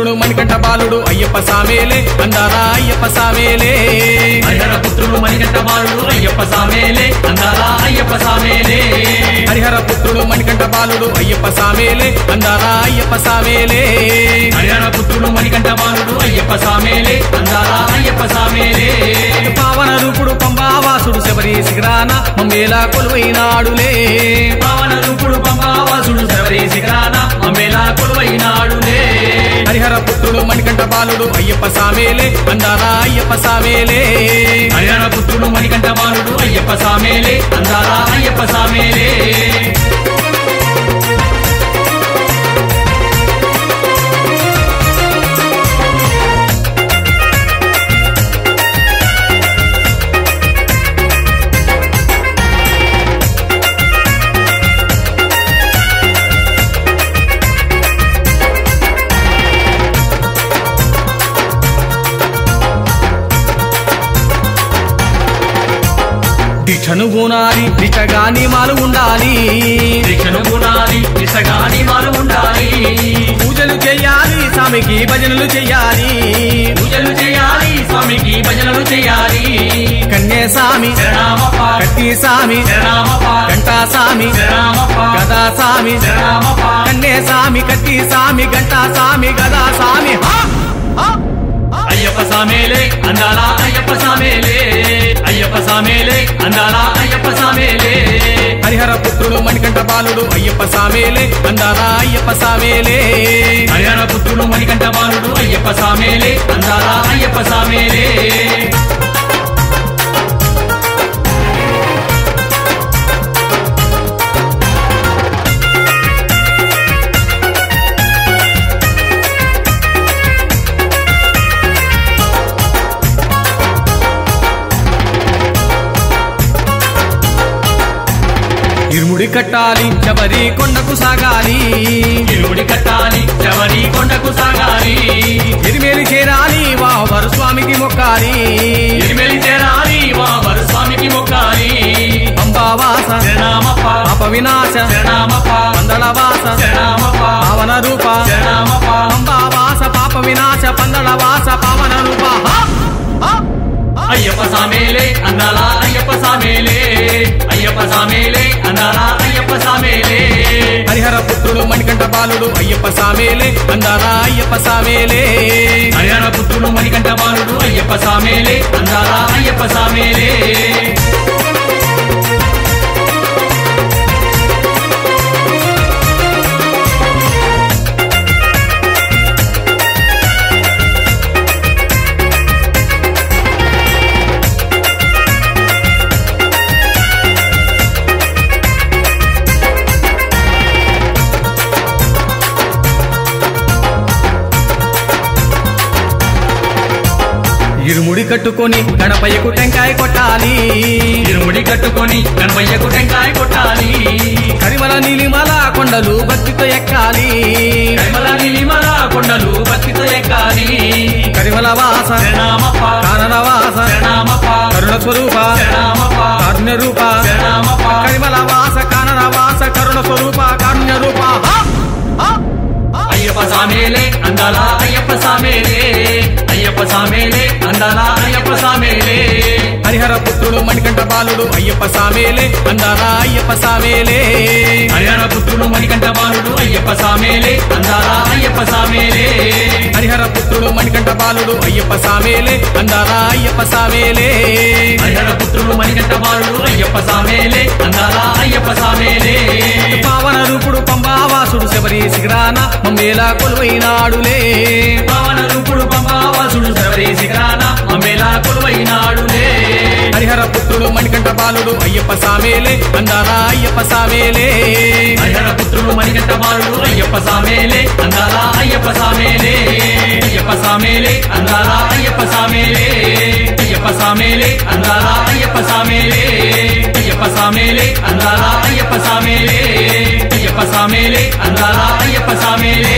పుత్రుడు మణికంఠ బాలుడు అయ్యప్ప సామేలే అందాల అయ్యప్ప సామేలే హరిహర పుత్రుడు మణికంఠ బాలుడు అయ్యప్ప సామేలే అందాల అయ్యప్ప సామేలే హరిహర పుత్రుడు మణికంఠ బాలుడు అయ్యప్ప సామేలే అందాల అయ్యప్ప సామేలే హరిహర పుత్రుడు మణికంఠ బాలుడు అయ్యప్ప సామేలే అందాల అయ్యప్ప సామేలే పావన రూపుడు పంబావాసుడు శబరి శిఖరాన మమ్మేలా కొలువైనాడులే పావన రూపుడు పంబావాసుడు శబరి శిఖరాన మమ్మేలా కొలువైనాడులే హరిహర పుత్రుడు మణికంఠ బాలుడు అయ్యప్ప సామేలే అందాల అయ్యప్ప సామేలే హరిహర పుత్రుడు మణికంఠ బాలుడు అయ్యప్ప సామేలే అందాల అయ్యప్ప సామేలే దీక్షను గుణాలి దిశగాని మాలు ఉండాలి దీక్షను గుణాలి దిశగాని మాలు ఉండాలి పూజలు చెయ్యాలి స్వామికి భజనలు చెయ్యాలి పూజలు చేయాలి స్వామికి భజనలు చేయాలి కన్యే స్వామి శరణమప్ప కట్టి స్వామి శరణమప్ప గంటా స్వామి శరణమప్ప గదా స్వామి శరణమప్ప కన్యే స్వామి కట్టి స్వామి గంటా స్వామి గదా స్వామి అయ్యప్ప సామేలే అందాల అయ్యప్ప సామేలే అయ్యప్ప సామేలే అందాల అయ్యప్ప సామేలే హరిహర పుత్రుడు మణికంఠ బాలుడు అయ్యప్ప సామేలే అందాల అయ్యప్ప సామేలే హరిహర పుత్రుడు మణికంఠ బాలుడు అయ్యప్ప సామేలే అందాల అయ్యప్ప సామేలే ఇరుముడి కట్టాలి శబరి కొండకు సాగాలి ఇరుముడి కట్టాలి శబరి కొండకు సాగాలి ఎరిమేలి చేరాలి వావరు స్వామికి మొక్కాలి ఎరిమెలి చేరాలి వావరు స్వామికి మొక్కాలి అంబావాస శరణమప్ప పాప వినాశ శరణమప్ప పందళవాస శరణమప్ప పావన రూప శరణమప్ప అంబావాస పాప వినాశ పందళవాస పావన రూప అయ్యప్ప సామేలే అందాల అయ్యప్ప సామేలే అయ్యప్ప సామేలే అందాల అయ్యప్ప సామేలే హరిహర పుత్రుడు మణికంఠ బాలుడు అయ్యప్ప సామేలే అందాల అయ్యప్ప సామేలే హరిహర పుత్రుడు మణికంఠ బాలుడు అయ్యప్ప సామేలే అందాల అయ్యప్ప సామేలే ఇరుముడి కట్టుకొని గణపయ్యకు టెంకాయ కొట్టాలి ఇరుముడి కట్టుకొని గణపయ్యకు టెంకాయ కొట్టాలి కరిమల నీలిమల కొండలు భక్తితో ఎక్కాలి కరిమల నీలిమల కొండలు భక్తితో ఎక్కాలి కరిమల వాస శరణమప్ప కానన వాస శరణమప్ప కరుణ స్వరూప శరణమప్ప కారుణ్య రూప శరణమప్ప కరిమల వాస కానన వాస కరుణ స్వరూప కారుణ్య రూప అయ్యప్ప సామేలే అందాల అయ్యప్ప సామేలే అయ్యప్ప సామేలే అందాల అయ్యప్ప సామేలే హరిహర పుత్రుడు మణికంఠ బాలుడు అయ్యప్ప సామేలే అందాల అయ్యప్ప సామేలే హరిహర పుత్రుడు మణికంఠ బాలుడు అయ్యప్ప సామేలే అందాల అయ్యప్ప సామేలే హరిహర పుత్రుడు మణికంఠ బాలుడు అయ్యప్ప సామేలే అందాల అయ్యప్ప సామేలే హరిహర పుత్రుడు మణికంఠ బాలుడు అయ్యప్ప సామేలే అందాల అయ్యప్ప సామేలే పావన రూపుడు పంబావాసుడు శబరి శిఖరాన మమ్మేలా కొలువైనాడులే పావన రూపుడు పంబావాసుడు శబరి శిఖరాన మమ్మేలా కొలువైనాడులే హరిహర పుత్రుడు మణికంఠ బాలుడు అయ్యప్ప సామేలే అందాల అయ్యప్ప సామేలే హరిహర పుత్రుడు మణికంఠ బాలుడు అయ్యప్ప సామేలే అందాల అయ్యప్ప సామేలే అయ్యప్ప సామేలే అందాల అయ్యప్ప సామేలే అయ్యప్ప సామేలే అందాల అయ్యప్ప సామేలే అయ్యప్ప సామేలే అందాల అయ్యప్ప సామేలే అయ్యప్ప సామేలే అందాల అయ్యప్ప సామేలే